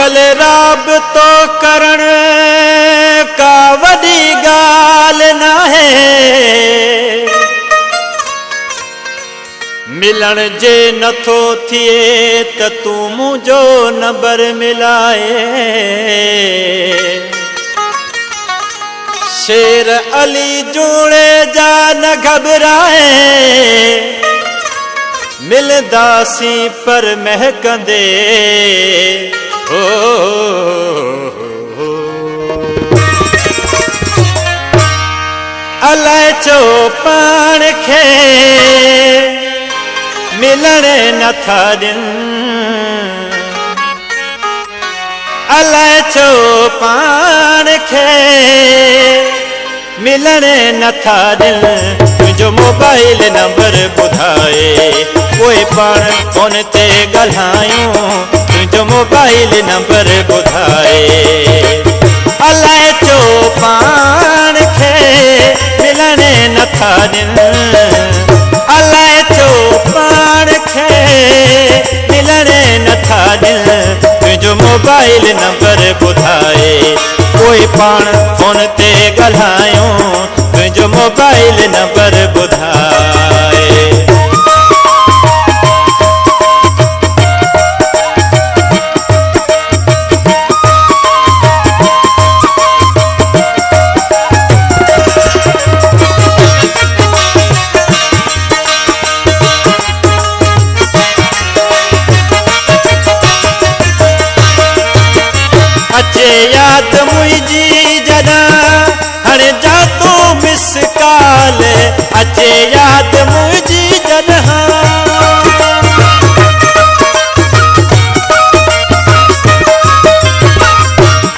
अॼुकल्ह राबतो करण का वॾी ॻाल्हि नाहे, मिलण जे नथो थिए त तूं मुंहिंजो नंबर मिलाए। शेर अली जूणे जा न घबराए, मिलदासीं पर महकंदे हो। अलाए छो पाण खे मिलण नथा ॾियनि, अलाए छो पाण खे मिलण नथा ॾियनि। तुंहिंजो मोबाइल नंबर ॿुधाए पोइ पाण फोन ते ॻाल्हायूं, तुंहिंजो मोबाइल नंबर ॿुधाए। अलाए छो पाण खे मिलण नथा ॾियनि, अलाए छो पाण खे मिलण नथा ॾियनि। तुंहिंजो मोबाइल नंबर ॿुधाए पोइ पाण फोन ते ॻाल्हायूं, तुंहिंजो मोबाइल नंबर ॿुधाए। अचे याद मुंहिंजी जॾहिं हाणे जा तूं मिस काल, अचे याद मुंहिंजी जॾहिं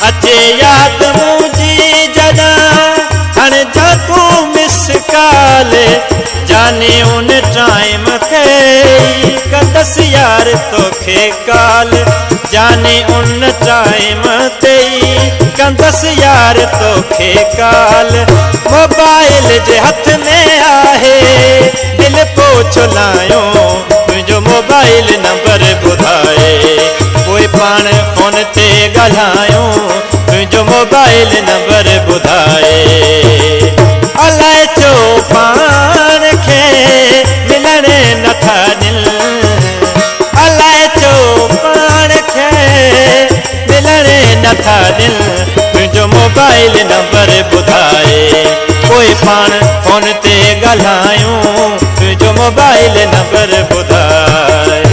अचे याद मुंहिंजी जॾहिं हाणे जा तूं मिस काल। जाने उन टाइम ते कंदसि यार तोखे काल, जाने उन टाइम ते कंदसि यार तोखे काल। मोबाइल जे हथ में आहे दिल पोइ लायूं, तुंहिंजो मोबाइल नंबर ॿुधाए पोइ पाण फोन ते ॻाल्हायूं, तुंहिंजो मोबाइल नंबर ॿुधाए। अलाए छो पाण खे मिलण नथा ॾियनि, अलाए छो पाण खे मिलण नथा ॾियनि। तुंहिंजो मोबाइल नंबर ॿुधाए पोइ पाण फोन ते ॻाल्हायूं, तुंहिंजो मोबाइल नंबर ॿुधाए।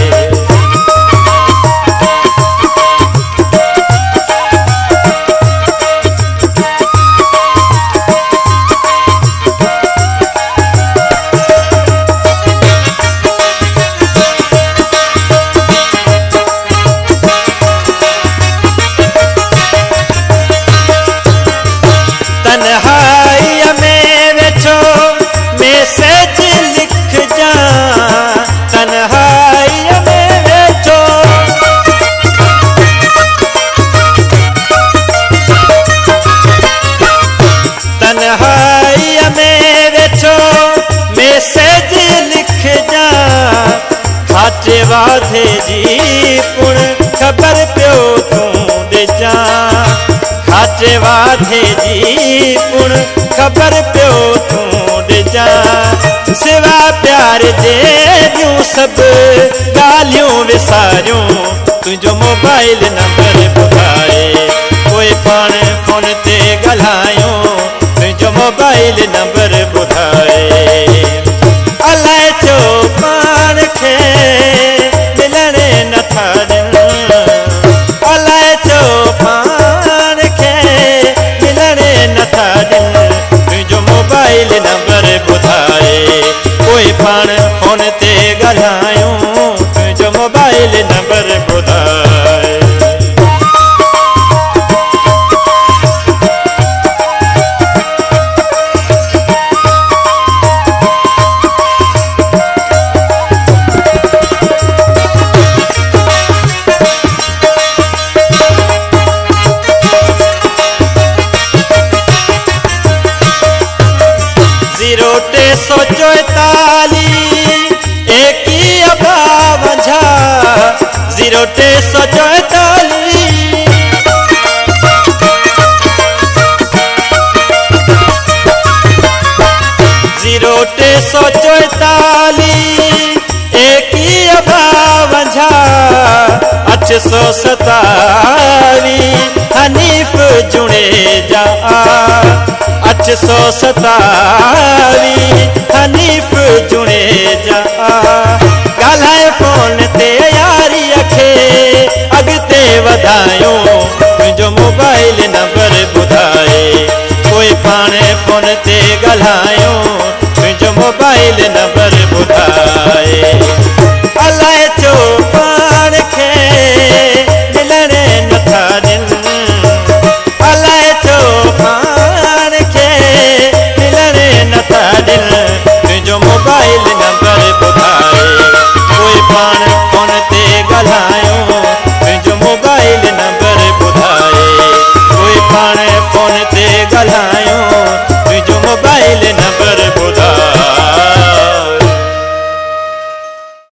तन्हाईअ में वेठो मैसेज लिखजा, तन्हाईअ में वेठो तन्हाईअ में वेठो मैसेज लिखजा। खाटे वाधे जी पुण ख़बर पियो तूं ॾिजां, खाटे वाधे जी पुण ख़बर पियो तूं ॾिजां। सिवा प्यार जे ॿियूं सभु ॻाल्हियूं विसारियूं, तुंहिंजो मोबाइल नंबर ॿुधाए पोइ पाण फोन ते ॻाल्हायूं, तुंहिंजो मोबाइल नंबर ॿुधाए। अलाए छो पाण खे मिलण नथा ॾियनि, अलाए छो पाण खे मिलण नथा ॾियनि। तुंहिंजो मोबाइल नंबर ॿुधाए पोइ पाण फोन ते ॻाल्हायूं, तुंहिंजो मोबाइल नंबर ॿुधाए। टे सौ 44 827 हनीफ जुड़ेजा 827 हनीफ जुड़ेजा ॻाल्हाए फोन ते यारी अखे अॻिते वधायूं तुंहिंजो मोबाइल नंबर ॿुधाए कोई पाणे फोन ते ॻाल्हायूं तुंहिंजो मोबाइल नंबर ॿुधाए अलाए